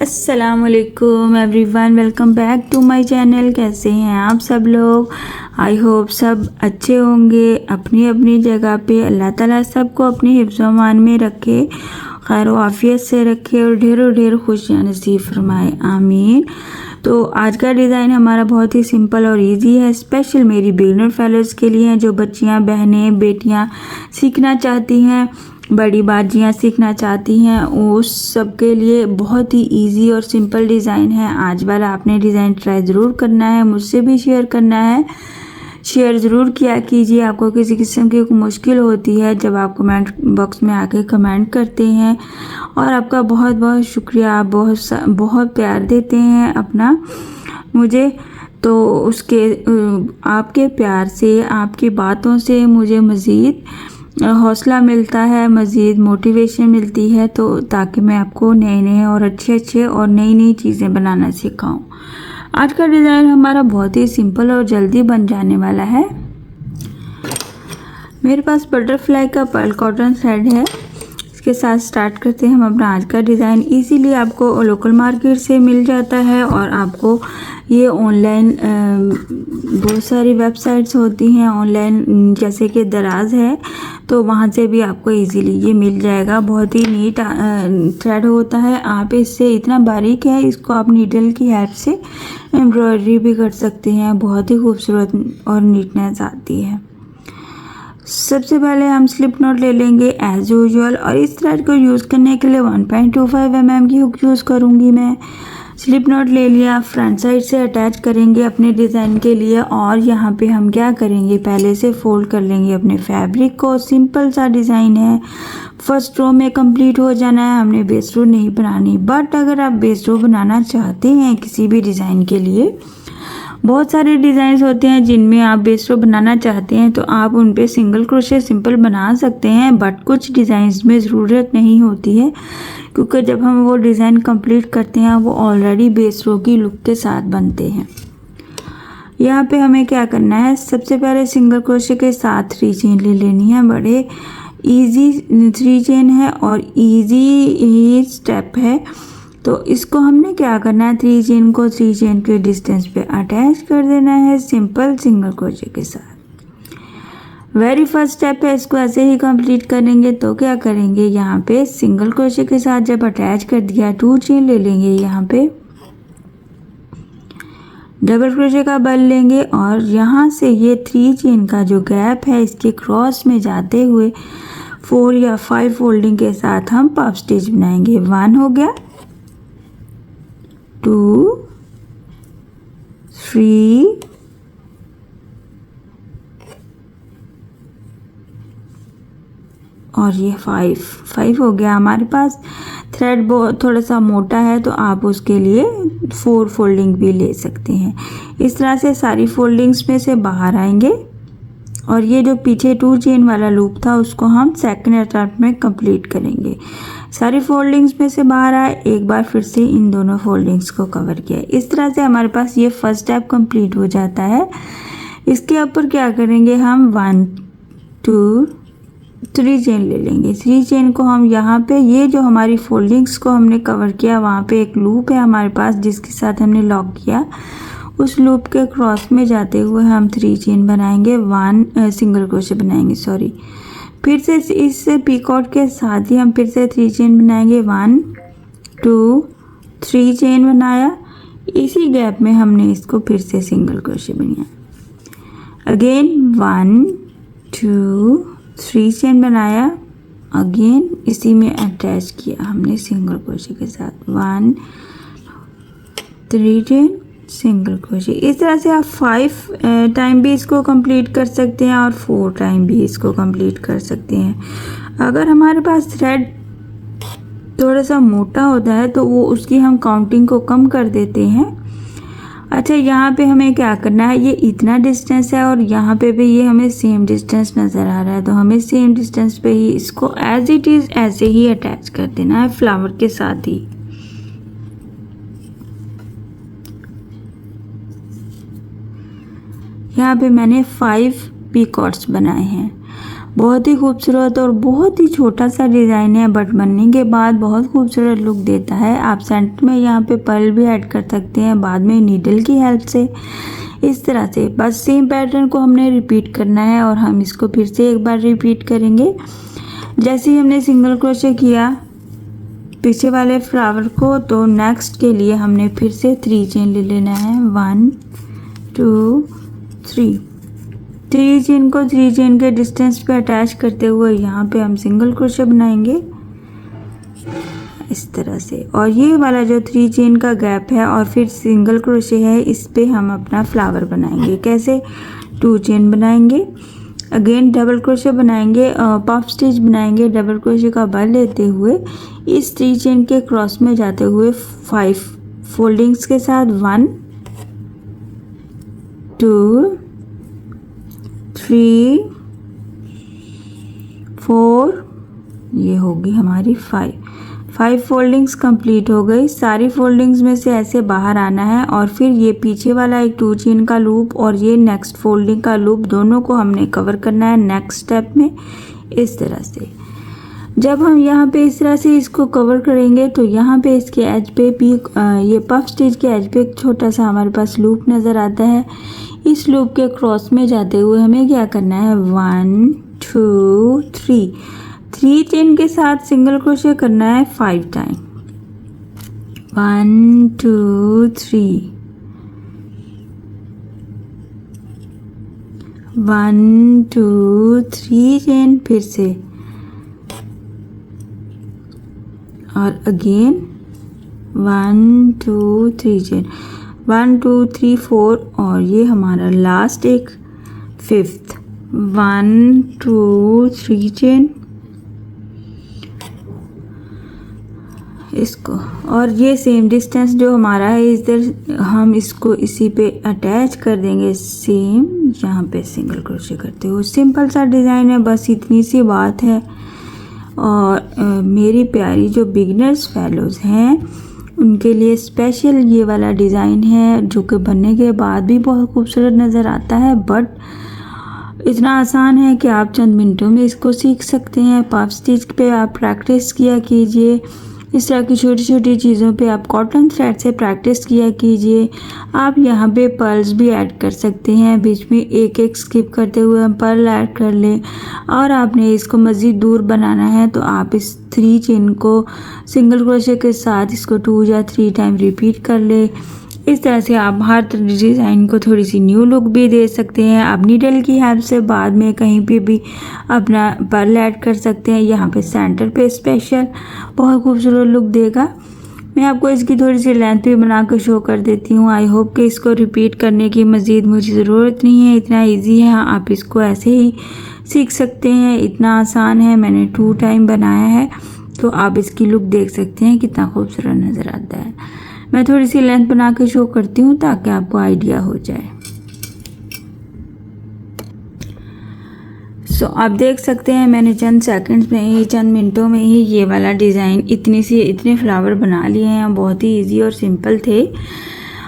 अस्सलामुअलैकुम everyone, welcome back to my channel. कैसे हैं आप सब लोग? आई होप सब अच्छे होंगे अपनी अपनी जगह पे। अल्लाह ताला सबको अपनी हिफ्ज़-ओ-अमान में रखे, खैर व आफियत से रखे और ढेरों ढेर खुशियाँ नसीब फरमाए, आमीन। तो आज का डिज़ाइन हमारा बहुत ही सिंपल और इजी है, स्पेशल मेरी बिगिनर फेलोज़ के लिए हैं जो बच्चियां, बहनें, बेटियां सीखना चाहती हैं, बड़ी बाजियां सीखना चाहती हैं, उस सब के लिए बहुत ही इजी और सिंपल डिज़ाइन है। आज वाला आपने डिज़ाइन ट्राई ज़रूर करना है, मुझसे भी शेयर करना है। शेयर ज़रूर किया कीजिए। आपको किसी किस्म की मुश्किल होती है जब आप कमेंट बॉक्स में आके कमेंट करते हैं, और आपका बहुत बहुत शुक्रिया। आप बहुत प्यार देते हैं अपना मुझे, तो उसके आपके प्यार से, आपकी बातों से मुझे मज़ीद हौसला मिलता है, मज़ीद मोटिवेशन मिलती है, तो ताकि मैं आपको नए नए और अच्छे और नई नई चीज़ें बनाना सिखाऊं। आज का डिज़ाइन हमारा बहुत ही सिंपल और जल्दी बन जाने वाला है। मेरे पास बटरफ्लाई का पर्ल कॉटन थ्रेड है, इसके साथ स्टार्ट करते हैं हम अपना आज का डिज़ाइन। इजीली आपको लोकल मार्केट से मिल जाता है, और आपको ये ऑनलाइन बहुत सारी वेबसाइट्स होती हैं ऑनलाइन, जैसे कि दराज है, तो वहाँ से भी आपको इजीली ये मिल जाएगा। बहुत ही नीट थ्रेड होता है। आप इससे इतना बारीक है, इसको आप नीडल की हेल्प से एम्ब्रॉयडरी भी कर सकते हैं। बहुत ही खूबसूरत और नीटनेस आती है। सबसे पहले हम स्लिप नॉट ले लेंगे एज यूजुअल, और इस थ्रेड को यूज़ करने के लिए 1.25 mm की हुक यूज़ करूँगी मैं। स्लिप नॉट ले लिया, फ्रंट साइड से अटैच करेंगे अपने डिज़ाइन के लिए, और यहाँ पे हम क्या करेंगे, पहले से फोल्ड कर लेंगे अपने फैब्रिक को। सिंपल सा डिज़ाइन है, फर्स्ट रो में कंप्लीट हो जाना है, हमने बेस रो नहीं बनानी। बट अगर आप बेस रो बनाना चाहते हैं किसी भी डिज़ाइन के लिए, बहुत सारे डिज़ाइंस होते हैं जिनमें आप बेस रो बनाना चाहते हैं, तो आप उन पे सिंगल क्रोशे सिंपल बना सकते हैं। बट कुछ डिज़ाइंस में ज़रूरत नहीं होती है, क्योंकि जब हम वो डिज़ाइन कंप्लीट करते हैं वो ऑलरेडी बेस रो की लुक के साथ बनते हैं। यहाँ पे हमें क्या करना है, सबसे पहले सिंगल क्रोशे के साथ 3 चेन ले लेनी है। बड़े इजी 3 चेन है और इजी ही स्टेप है, तो इसको हमने क्या करना है, 3 चेन को 3 चेन के डिस्टेंस पे अटैच कर देना है सिंपल सिंगल क्रोशे के साथ। वेरी फर्स्ट स्टेप है, इसको ऐसे ही कंप्लीट करेंगे। तो क्या करेंगे, यहाँ पे सिंगल क्रोशे के साथ जब अटैच कर दिया, 2 चेन ले लेंगे, यहाँ पे डबल क्रोशे का बल लेंगे, और यहाँ से ये 3 चेन का जो गैप है इसके क्रॉस में जाते हुए 4 या 5 फोल्डिंग के साथ हम पफ स्टिच बनाएंगे। 1 हो गया, 2, 3, और ये 5 हो गया। हमारे पास थ्रेड थोड़ा सा मोटा है, तो आप उसके लिए 4 फोल्डिंग भी ले सकते हैं। इस तरह से सारी फोल्डिंग्स में से बाहर आएंगे, और ये जो पीछे 2 चेन वाला लूप था उसको हम सेकंड अटैम्प्ट में कंप्लीट करेंगे। सारी फोल्डिंग्स में से बाहर आए, एक बार फिर से इन दोनों फोल्डिंग्स को कवर किया। इस तरह से हमारे पास ये फर्स्ट स्टेप कंप्लीट हो जाता है। इसके ऊपर क्या करेंगे, हम 1, 2, 3 चेन ले लेंगे। 3 चेन को हम यहाँ पे, ये जो हमारी फोल्डिंग्स को हमने कवर किया, वहाँ पे एक लूप है हमारे पास जिसके साथ हमने लॉक किया, उस लूप के क्रॉस में जाते हुए हम 3 चेन बनाएंगे, 1 सिंगल क्रोशे बनाएंगे, सॉरी। फिर से इस पीकॉट के साथ ही हम फिर से 3 चेन बनाएंगे, 1, 2, 3 चेन बनाया, इसी गैप में हमने इसको फिर से सिंगल क्रोशे बनाया। अगेन 1, 2, 3 चेन बनाया, अगेन इसी में अटैच किया हमने सिंगल क्रोशे के साथ, 1, 3 चेन, सिंगल क्रोशे। इस तरह से आप 5 टाइम भी इसको कंप्लीट कर सकते हैं, और 4 टाइम भी इसको कंप्लीट कर सकते हैं। अगर हमारे पास थ्रेड थोड़ा सा मोटा होता है तो वो उसकी हम काउंटिंग को कम कर देते हैं। अच्छा, यहाँ पे हमें क्या करना है, ये इतना डिस्टेंस है और यहाँ पे भी ये हमें सेम डिस्टेंस नज़र आ रहा है, तो हमें सेम डिस्टेंस पे ही इसको एज इट इज़ ऐसे ही अटैच कर देना है फ्लावर के साथ ही। यहाँ पे मैंने 5 पीकॉट्स बनाए हैं। बहुत ही खूबसूरत और बहुत ही छोटा सा डिज़ाइन है, बट बनने के बाद बहुत खूबसूरत लुक देता है। आप सेंटर में यहाँ पे पर्ल भी ऐड कर सकते हैं बाद में नीडल की हेल्प से। इस तरह से बस सेम पैटर्न को हमने रिपीट करना है और हम इसको फिर से एक बार रिपीट करेंगे। जैसे ही हमने सिंगल क्रोशे किया पीछे वाले फ्लावर को, तो नेक्स्ट के लिए हमने फिर से 3 चेन ले लेना है। 1 2 3 3 चेन को 3 चेन के डिस्टेंस पे अटैच करते हुए यहाँ पे हम सिंगल क्रोशे बनाएंगे इस तरह से। और ये वाला जो 3 चेन का गैप है और फिर सिंगल क्रोशे है, इस पे हम अपना फ्लावर बनाएंगे। कैसे? 2 चेन बनाएंगे, अगेन डबल क्रोशे बनाएंगे, पफ स्टिच बनाएंगे, डबल क्रोशे का बल लेते हुए इस 3 चेन के क्रॉस में जाते हुए 5 फोल्डिंग्स के साथ 1 2 3 4, ये होगी हमारी 5 फोल्डिंग्स कंप्लीट हो गई। सारी फोल्डिंग्स में से ऐसे बाहर आना है और फिर ये पीछे वाला एक 2 चेन का लूप और ये नेक्स्ट फोल्डिंग का लूप, दोनों को हमने कवर करना है नेक्स्ट स्टेप में इस तरह से। जब हम यहाँ पे इस तरह से इसको कवर करेंगे तो यहाँ पे इसके एज पे भी ये पफ स्टिच के एज पे एक छोटा सा हमारे पास लूप नज़र आता है। इस लूप के क्रॉस में जाते हुए हमें क्या करना है? 1 2 3 चेन के साथ सिंगल क्रोशे करना है 5 टाइम। 1 2 3 1 2 3 चेन फिर से और अगेन 1 2 3 चेन 1 2 3 4 और ये हमारा लास्ट एक 5th 1 2 3 चेन इसको, और ये सेम डिस्टेंस जो हमारा है इधर हम इसको इसी पे अटैच कर देंगे सेम यहाँ पे सिंगल क्रोशे करते हुए। सिंपल सा डिज़ाइन है, बस इतनी सी बात है। और मेरी प्यारी जो बिगिनर्स फेलोज़ हैं उनके लिए स्पेशल ये वाला डिज़ाइन है जो कि बनने के बाद भी बहुत खूबसूरत नज़र आता है, बट इतना आसान है कि आप चंद मिनटों में इसको सीख सकते हैं। पफ स्टिच पे आप प्रैक्टिस किया कीजिए, इस तरह की छोटी छोटी चीज़ों पे आप कॉटन थ्रेड से प्रैक्टिस किया कीजिए। आप यहाँ पे पर्ल्स भी ऐड कर सकते हैं, बीच में एक एक स्किप करते हुए हम पर्ल ऐड कर लें। और आपने इसको मज़ीद दूर बनाना है तो आप इस 3 चेन को सिंगल क्रोशे के साथ इसको 2 या 3 टाइम रिपीट कर ले। इस तरह से आप हर डिज़ाइन को थोड़ी सी न्यू लुक भी दे सकते हैं। आप नीडल की हेल्प से बाद में कहीं पे भी अपना पर्ल ऐड कर सकते हैं। यहाँ पे सेंटर पे स्पेशल बहुत खूबसूरत लुक देगा। मैं आपको इसकी थोड़ी सी लेंथ भी बना कर शो कर देती हूँ। आई होप कि इसको रिपीट करने की मज़ीद मुझे ज़रूरत नहीं है, इतना ईजी है, आप इसको ऐसे ही सीख सकते हैं, इतना आसान है। मैंने 2 टाइम बनाया है तो आप इसकी लुक देख सकते हैं कितना खूबसूरत नज़र आता है। मैं थोड़ी सी लेंथ बना के शो करती हूँ ताकि आपको आइडिया हो जाए। सो आप देख सकते हैं मैंने चंद सेकंड्स में ही, चंद मिनटों में ही ये वाला डिज़ाइन इतने फ्लावर बना लिए हैं। बहुत ही इजी और सिंपल थे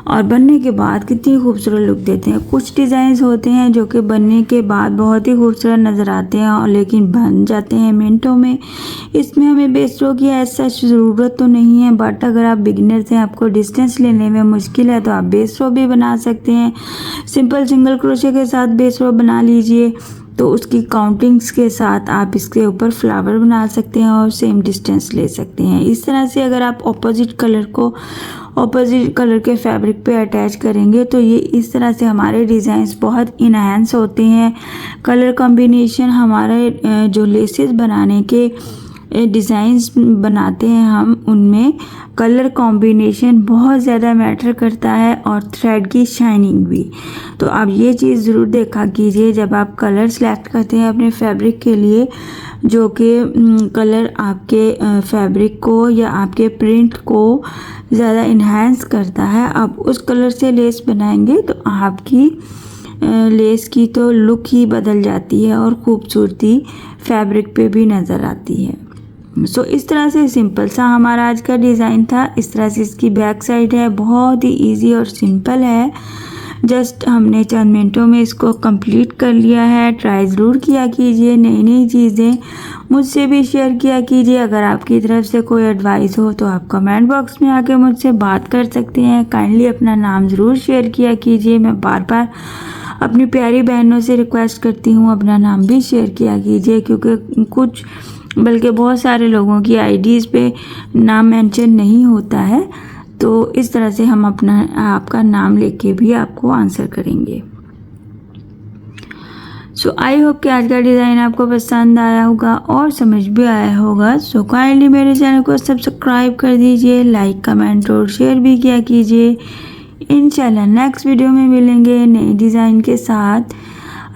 और बनने के बाद कितनी खूबसूरत लुक देते हैं। कुछ डिज़ाइंस होते हैं जो कि बनने के बाद बहुत ही खूबसूरत नज़र आते हैं और लेकिन बन जाते हैं मिनटों में। इसमें हमें बेस स्ट्रोक की ऐसा ज़रूरत तो नहीं है, बट अगर आप बिगिनर्स हैं, आपको डिस्टेंस लेने में मुश्किल है तो आप बेस स्ट्रोक भी बना सकते हैं। सिंपल सिंगल क्रोशे के साथ बेस स्ट्रोक बना लीजिए तो उसकी काउंटिंग्स के साथ आप इसके ऊपर फ्लावर बना सकते हैं और सेम डिस्टेंस ले सकते हैं। इस तरह से अगर आप ऑपोजिट कलर को ऑपोजिट कलर के फैब्रिक पे अटैच करेंगे तो ये इस तरह से हमारे डिज़ाइंस बहुत इनहेंस होते हैं। कलर कॉम्बिनेशन हमारे जो लेसेस बनाने के डिज़ाइंस बनाते हैं हम, उनमें कलर कॉम्बिनेशन बहुत ज़्यादा मैटर करता है और थ्रेड की शाइनिंग भी। तो आप ये चीज़ ज़रूर देखा कीजिए जब आप कलर सेलेक्ट करते हैं अपने फैब्रिक के लिए, जो कि कलर आपके फैब्रिक को या आपके प्रिंट को ज़्यादा इन्हांस करता है। आप उस कलर से लेस बनाएंगे तो आपकी लेस की तो लुक ही बदल जाती है और खूबसूरती फैब्रिक पे भी नज़र आती है। सो इस तरह से सिंपल सा हमारा आज का डिज़ाइन था। इस तरह से इसकी बैक साइड है, बहुत ही इजी और सिंपल है। जस्ट हमने चंद मिनटों में इसको कंप्लीट कर लिया है। ट्राई ज़रूर किया कीजिए, नई नई चीज़ें मुझसे भी शेयर किया कीजिए। अगर आपकी तरफ से कोई एडवाइस हो तो आप कमेंट बॉक्स में आके मुझसे बात कर सकते हैं। काइंडली अपना नाम ज़रूर शेयर किया कीजिए। मैं बार बार अपनी प्यारी बहनों से रिक्वेस्ट करती हूँ अपना नाम भी शेयर किया कीजिए, क्योंकि कुछ बल्कि बहुत सारे लोगों की आईडीज़ पे नाम मेंशन नहीं होता है। तो इस तरह से हम आपका नाम लेके भी आपको आंसर करेंगे। सो आई होप कि आज का डिज़ाइन आपको पसंद आया होगा और समझ भी आया होगा। सो काइंडली मेरे चैनल को सब्सक्राइब कर दीजिए, लाइक कमेंट और शेयर भी किया कीजिए। इंशाल्लाह नेक्स्ट वीडियो में मिलेंगे नए डिज़ाइन के साथ।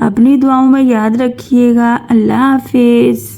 अपनी दुआओं में याद रखिएगा। अल्लाह हाफिज़।